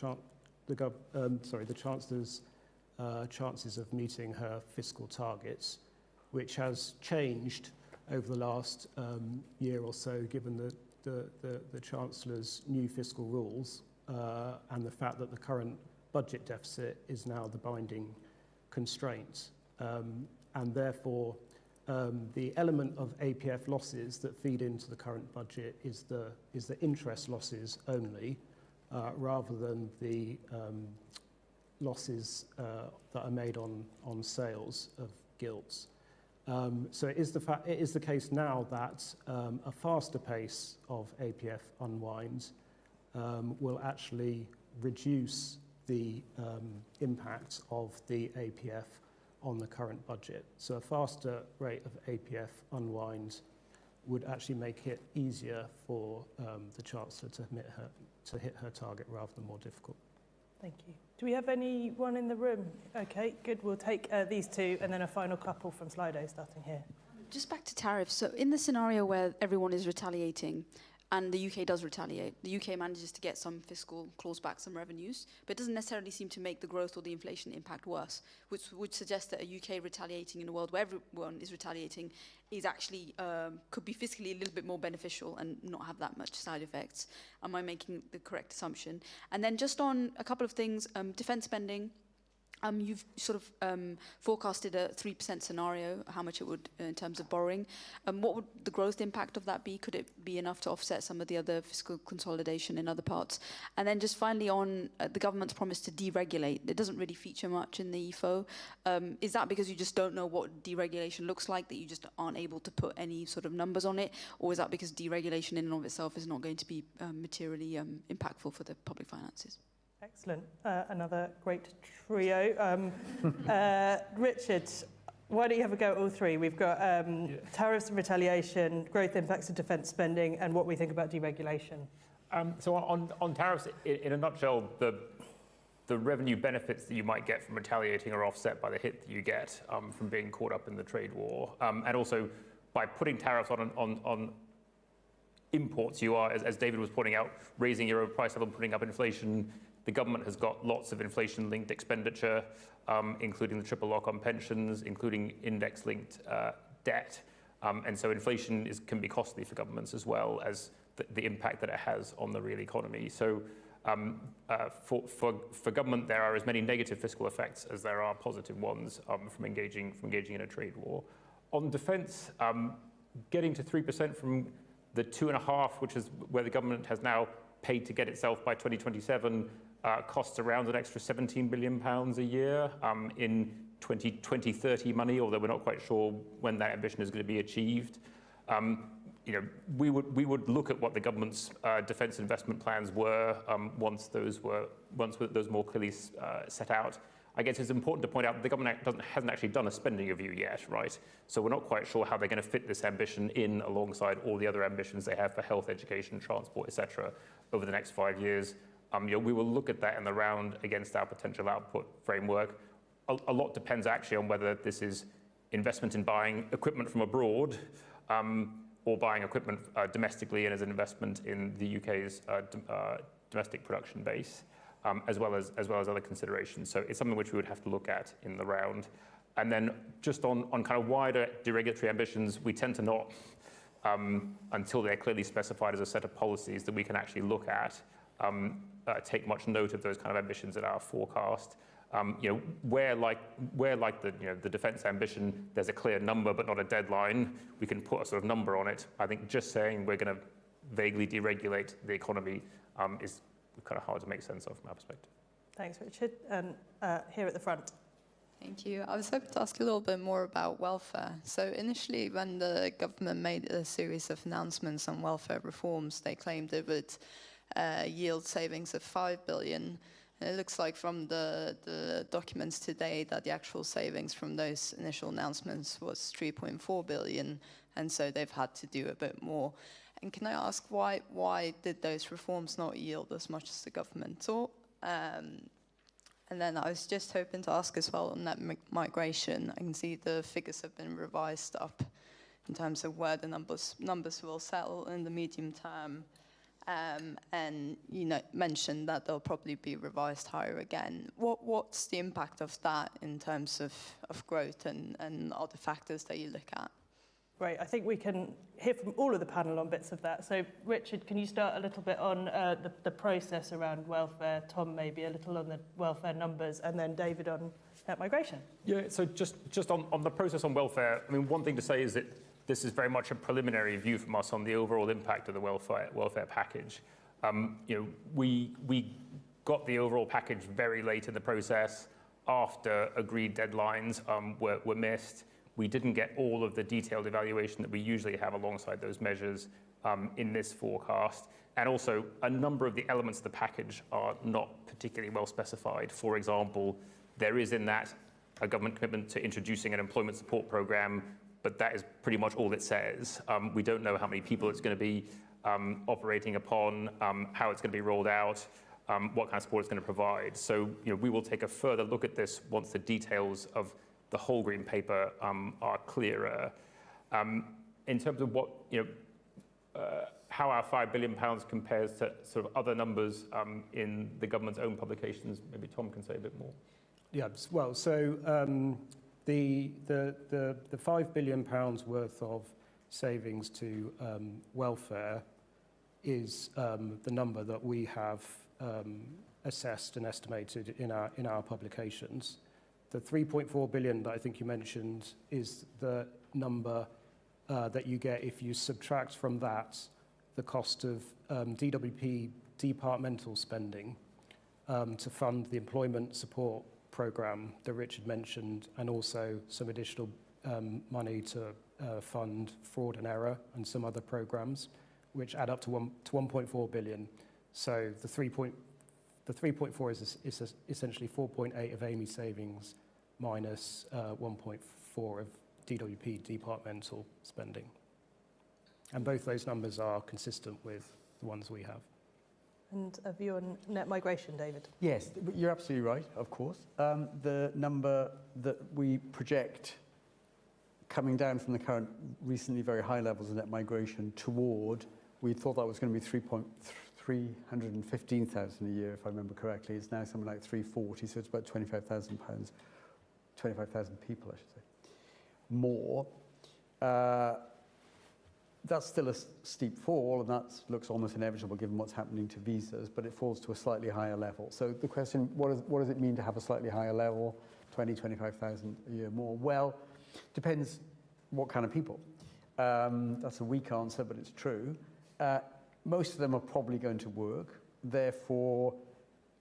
Chancellor's chances of meeting her fiscal targets, which has changed over the last year or so, given the Chancellor's new fiscal rules and the fact that the current budget deficit is now the binding constraint. And therefore, the element of APF losses that feed into the current budget is the interest losses only, rather than the losses that are made on sales of gilts. So it is the case now that a faster pace of APF unwinds will actually reduce the impact of the APF on the current budget. So a faster rate of APF unwind would actually make it easier for the Chancellor to hit her target rather than more difficult. Thank you. Do we have anyone in the room? Okay, good. We'll take these two and then a final couple from Slido starting here. Just back to tariffs. So in the scenario where everyone is retaliating, and the UK does retaliate, the UK manages to get some fiscal claws back, some revenues, but it doesn't necessarily seem to make the growth or the inflation impact worse, which would suggest that a UK retaliating in a world where everyone is retaliating is actually, could be fiscally a little bit more beneficial and not have that much side effects. Am I making the correct assumption? And then just on a couple of things, defence spending. You've sort of forecasted a 3% scenario, how much it would in terms of borrowing. What would the growth impact of that be? Could it be enough to offset some of the other fiscal consolidation in other parts? And then just finally on the government's promise to deregulate, it doesn't really feature much in the EFO. Is that because you just don't know what deregulation looks like, that you just aren't able to put any sort of numbers on it? Or is that because deregulation in and of itself is not going to be materially impactful for the public finances? Excellent. Another great trio. Richard, why don't you have a go at all three? We've got tariffs and retaliation, growth impacts of defence spending, and what we think about deregulation. So on tariffs, in a nutshell, the revenue benefits that you might get from retaliating are offset by the hit that you get from being caught up in the trade war. And also, by putting tariffs on imports, you are, as David was pointing out, raising your price level, putting up inflation. The government has got lots of inflation-linked expenditure, including the triple lock on pensions, including index-linked debt. And so inflation can be costly for governments as well as the impact that it has on the real economy. So for government, there are as many negative fiscal effects as there are positive ones from engaging in a trade war. On defence, getting to 3% from the 2.5%, which is where the government has now paid to get itself by 2027, costs around an extra £17 billion a year in 2030 money, although we're not quite sure when that ambition is going to be achieved. We would look at what the government's defence investment plans were once those more clearly set out. I guess it's important to point out that the government hasn't actually done a spending review yet, right? So we're not quite sure how they're going to fit this ambition in alongside all the other ambitions they have for health, education, transport, etc. over the next 5 years. We will look at that in the round against our potential output framework. A lot depends actually on whether this is investment in buying equipment from abroad or buying equipment domestically and as an investment in the UK's domestic production base. As well as other considerations. So it's something which we would have to look at in the round. And then just on kind of wider deregulatory ambitions, we tend to not, until they're clearly specified as a set of policies that we can actually look at, take much note of those kind of ambitions in our forecast. Where like the defence ambition, there's a clear number but not a deadline, we can put a sort of number on it. I think just saying we're going to vaguely deregulate the economy is kind of hard to make sense of from our perspective. Thanks, Richard. And here at the front. Thank you. I was hoping to ask a little bit more about welfare. So initially, when the government made a series of announcements on welfare reforms, they claimed it would yield savings of £5 billion. And it looks like from the documents today that the actual savings from those initial announcements was £3.4 billion, and so they've had to do a bit more. And can I ask why did those reforms not yield as much as the government thought? And then I was just hoping to ask as well on net migration. I can see the figures have been revised up in terms of where the numbers will settle in the medium term. And you mentioned that they'll probably be revised higher again. What's the impact of that in terms of growth and other factors that you look at? Great. I think we can hear from all of the panel on bits of that. So, Richard, can you start a little bit on the process around welfare? Tom, maybe a little on the welfare numbers, and then David on net migration. Yeah, so just on the process on welfare, I mean, one thing to say is that this is very much a preliminary view from us on the overall impact of the welfare package. We got the overall package very late in the process after agreed deadlines were missed. We didn't get all of the detailed evaluation that we usually have alongside those measures in this forecast. And also, a number of the elements of the package are not particularly well specified. For example, there is in that a government commitment to introducing an employment support program, but that is pretty much all it says. We don't know how many people it's going to be operating upon, how it's going to be rolled out. what kind of support it's going to provide. So we will take a further look at this once the details of the whole green paper are clearer. In terms of what how our £5 billion compares to sort of other numbers in the government's own publications, maybe Tom can say a bit more. Yeah, well, so the £5 billion worth of savings to welfare is the number that we have assessed and estimated in our publications. The 3.4 billion that I think you mentioned is the number that you get if you subtract from that the cost of DWP departmental spending to fund the employment support programme that Richard mentioned, and also some additional money to fund fraud and error and some other programmes, which add up to 1.4 billion. So the 3.4 is essentially 4.8 of AMI savings minus 1.4 of DWP departmental spending. And both those numbers are consistent with the ones we have. And a view on net migration, David? Yes, you're absolutely right, of course. The number that we project coming down from the current recently very high levels of net migration toward, we thought that was going to be 315,000 a year, if I remember correctly. It's now something like 340, so it's about £25,000, 25,000 people, I should say, more. That's still a steep fall, and that looks almost inevitable given what's happening to visas, but it falls to a slightly higher level. So the question, what does it mean to have a slightly higher level, 25,000 a year more? Well, depends what kind of people. That's a weak answer, but it's true. Most of them are probably going to work. Therefore,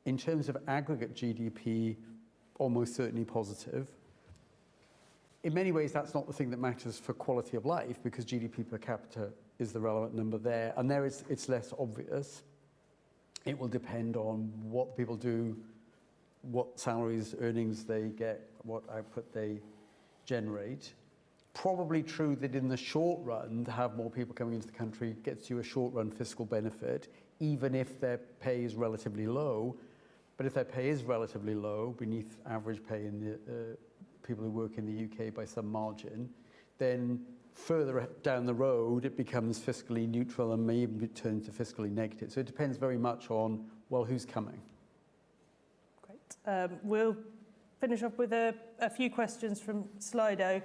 in terms of aggregate GDP, almost certainly positive. In many ways, that's not the thing that matters for quality of life, because GDP per capita is the relevant number there. And there it's less obvious. It will depend on what people do, what salaries, earnings they get, what output they generate. Probably true that in the short run, to have more people coming into the country gets you a short-run fiscal benefit, even if their pay is relatively low. But if their pay is relatively low, beneath average pay in the people who work in the UK by some margin, then further down the road, it becomes fiscally neutral and may even turn to fiscally negative. So it depends very much on, well, who's coming. Great. We'll finish off with a few questions from Slido.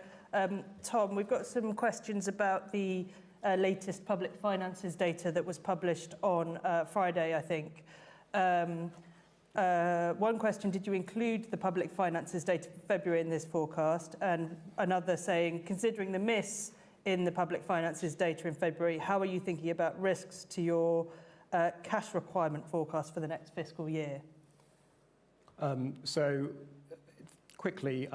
Tom, we've got some questions about the latest public finances data that was published on Friday, I think. One question, did you include the public finances data for February in this forecast? And another saying, considering the miss in the public finances data in February, how are you thinking about risks to your cash requirement forecast for the next fiscal year? So quickly,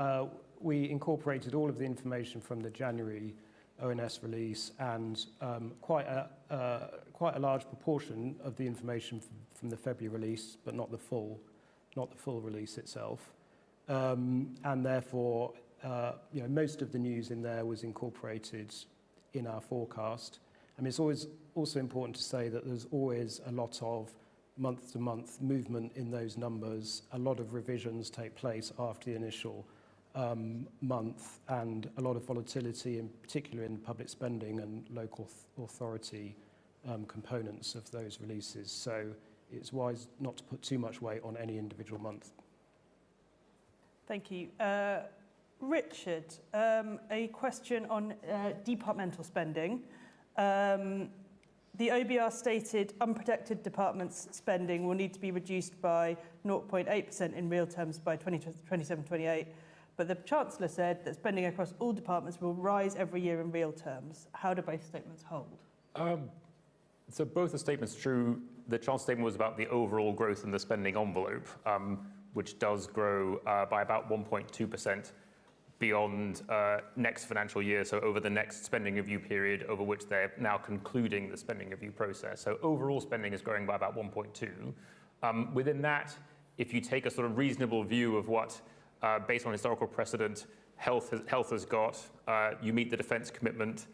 we incorporated all of the information from the January ONS release, and quite a large proportion of the information from the February release, but not the full release itself. And therefore, most of the news in there was incorporated in our forecast. I mean, it's always also important to say that there's always a lot of month-to-month movement in those numbers. A lot of revisions take place after the initial month, and a lot of volatility, in particular in public spending and local authority components of those releases. So it's wise not to put too much weight on any individual month. Thank you. Richard, a question on departmental spending. The OBR stated unprotected departments spending will need to be reduced by 0.8% in real terms by 2027-28. But the Chancellor said that spending across all departments will rise every year in real terms. How do both statements hold? So both the statements true. The Chancellor's statement was about the overall growth in the spending envelope, which does grow by about 1.2% beyond next financial year, so over the next spending review period, over which they're now concluding the spending review process. So overall spending is growing by about 1.2. Within that, if you take a sort of reasonable view of what based on historical precedent, health has got, you meet the defence commitment,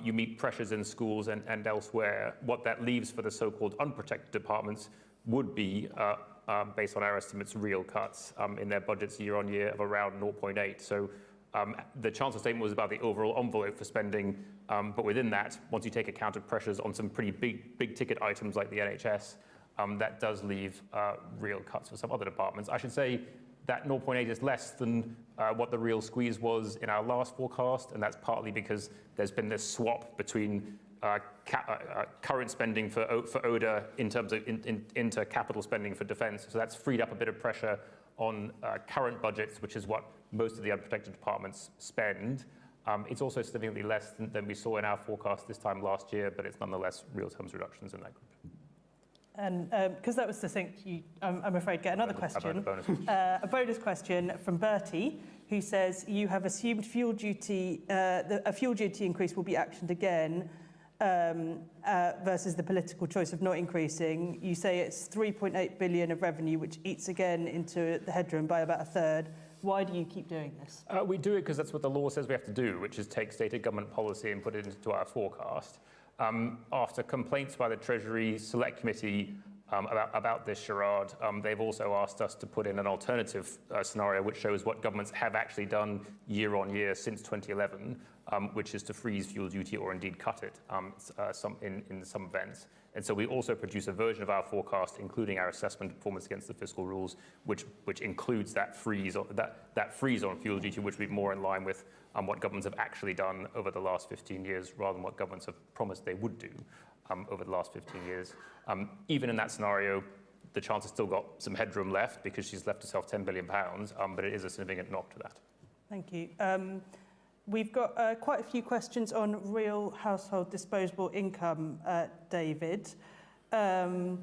you meet pressures in schools and elsewhere. What that leaves for the so-called unprotected departments would be, based on our estimates, real cuts in their budgets year on year of around 0.8. So the Chancellor's statement was about the overall envelope for spending, but within that, once you take account of pressures on some pretty big ticket items like the NHS, that does leave real cuts for some other departments. I should say that 0.8 is less than what the real squeeze was in our last forecast, and that's partly because there's been this swap between current spending for ODA in terms of into capital spending for defence. So that's freed up a bit of pressure on current budgets, which is what most of the unprotected departments spend. It's also significantly less than we saw in our forecast this time last year, but it's nonetheless real terms reductions in that group. And because that was succinct, I'm afraid get another question. A bonus question from Bertie, who says you have assumed fuel duty, a fuel duty increase will be actioned again versus the political choice of not increasing. You say it's 3.8 billion of revenue, which eats again into the headroom by about a third. Why do you keep doing this? We do it because that's what the law says we have to do, which is take stated government policy and put it into our forecast. After complaints by the Treasury Select Committee about this charade, they've also asked us to put in an alternative scenario which shows what governments have actually done year on year since 2011, which is to freeze fuel duty or indeed cut it in some events. And so we also produce a version of our forecast, including our assessment of performance against the fiscal rules, which includes that freeze on fuel duty, which would be more in line with what governments have actually done over the last 15 years, rather than what governments have promised they would do over the last 15 years. Even in that scenario, the Chancellor's still got some headroom left because she's left herself £10 billion, but it is a significant knock to that. Thank you. We've got quite a few questions on real household disposable income, David. There's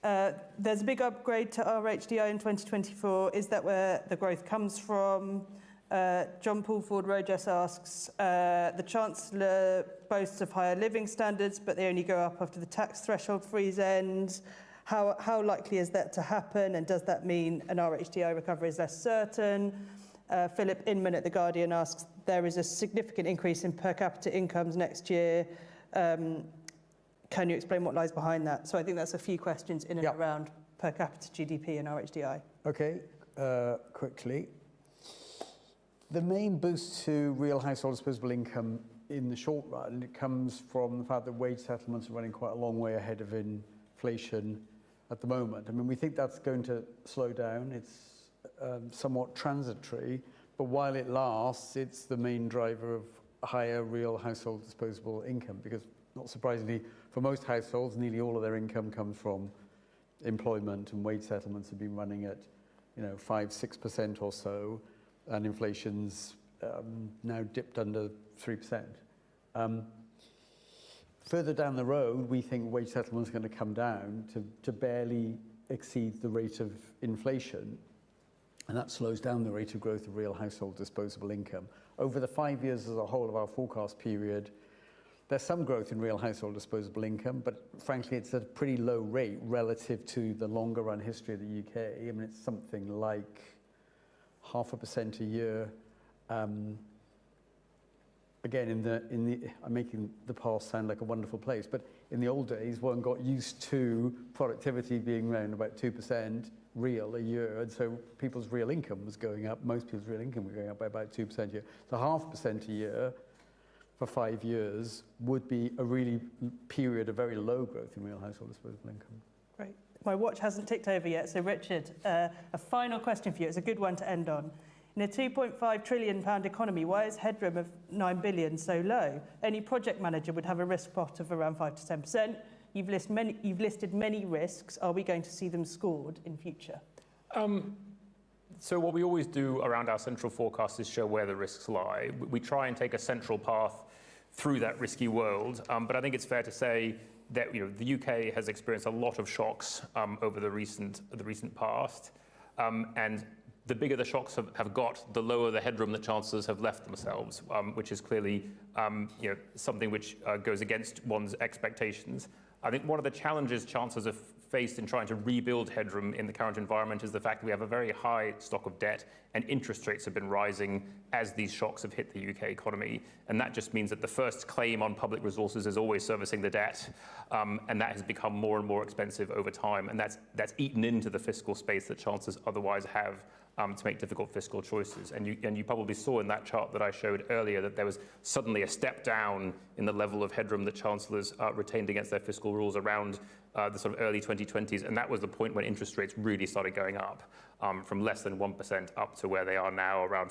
a big upgrade to our HDI in 2024. Is that where the growth comes from? John Paul Ford Rogers asks, the Chancellor boasts of higher living standards, but they only go up after the tax threshold freeze ends. How likely is that to happen? And does that mean an RHDI recovery is less certain? Philip Inman at The Guardian asks, there is a significant increase in per capita incomes next year. Can you explain what lies behind that? So I think that's a few questions in and around per capita GDP and RHDI. Okay, quickly. The main boost to real household disposable income in the short run, it comes from the fact that wage settlements are running quite a long way ahead of inflation at the moment. I mean, we think that's going to slow down. It's somewhat transitory, but while it lasts, it's the main driver of higher real household disposable income, because not surprisingly, for most households, nearly all of their income comes from employment, and wage settlements have been running at 5-6% or so, and inflation's now dipped under 3%. Further down the road, we think wage settlement is going to come down to barely exceed the rate of inflation, and that slows down the rate of growth of real household disposable income. Over the 5 years as a whole of our forecast period, there's some growth in real household disposable income, but frankly, it's at a pretty low rate relative to the longer run history of the UK. I mean, it's something like 0.5% a year. Again, I'm making the past sound like a wonderful place, but in the old days, one got used to productivity being around about 2% real a year, and so people's real income was going up. Most people's real income was going up by about 2% a year. So 0.5% a year for 5 years would be a really period of very low growth in real household disposable income. Great. My watch hasn't ticked over yet, so Richard, a final question for you. It's a good one to end on. In a £2.5 trillion economy, why is headroom of £9 billion so low? Any project manager would have a risk pot of around 5 to 10%. You've listed many risks. Are we going to see them scored in future? So what we always do around our central forecast is show where the risks lie. We try and take a central path through that risky world, but I think it's fair to say that the UK has experienced a lot of shocks over the recent past, and the bigger the shocks have got, the lower the headroom that chancellors have left themselves, which is clearly something which goes against one's expectations. I think one of the challenges chancellors have faced in trying to rebuild headroom in the current environment is the fact that we have a very high stock of debt and interest rates have been rising as these shocks have hit the UK economy. And that just means that the first claim on public resources is always servicing the debt. And that has become more and more expensive over time. And that's eaten into the fiscal space that chancellors otherwise have to make difficult fiscal choices. And you probably saw in that chart that I showed earlier that there was suddenly a step down in the level of headroom that chancellors retained against their fiscal rules around the sort of early 2020s. And that was the point when interest rates really started going up, from less than 1% up to where they are now, around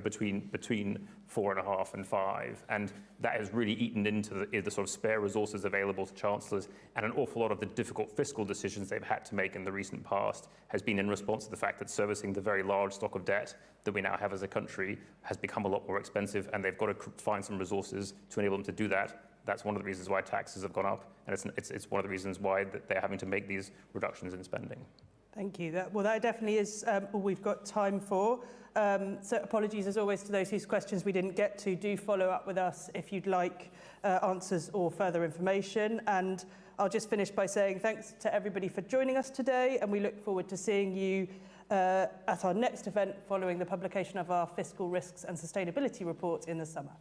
between 4.5% and 5%. And that has really eaten into the sort of spare resources available to chancellors, and an awful lot of the difficult fiscal decisions they've had to make in the recent past has been in response to the fact that servicing the very large stock of debt that we now have as a country has become a lot more expensive, and they've got to find some resources to enable them to do that. That's one of the reasons why taxes have gone up, and it's one of the reasons why they're having to make these reductions in spending. Thank you. That definitely is all we've got time for. So apologies as always to those whose questions we didn't get to. Do follow up with us if you'd like answers or further information. And I'll just finish by saying thanks to everybody for joining us today, and we look forward to seeing you at our next event following the publication of our Fiscal Risks and Sustainability Report in the summer.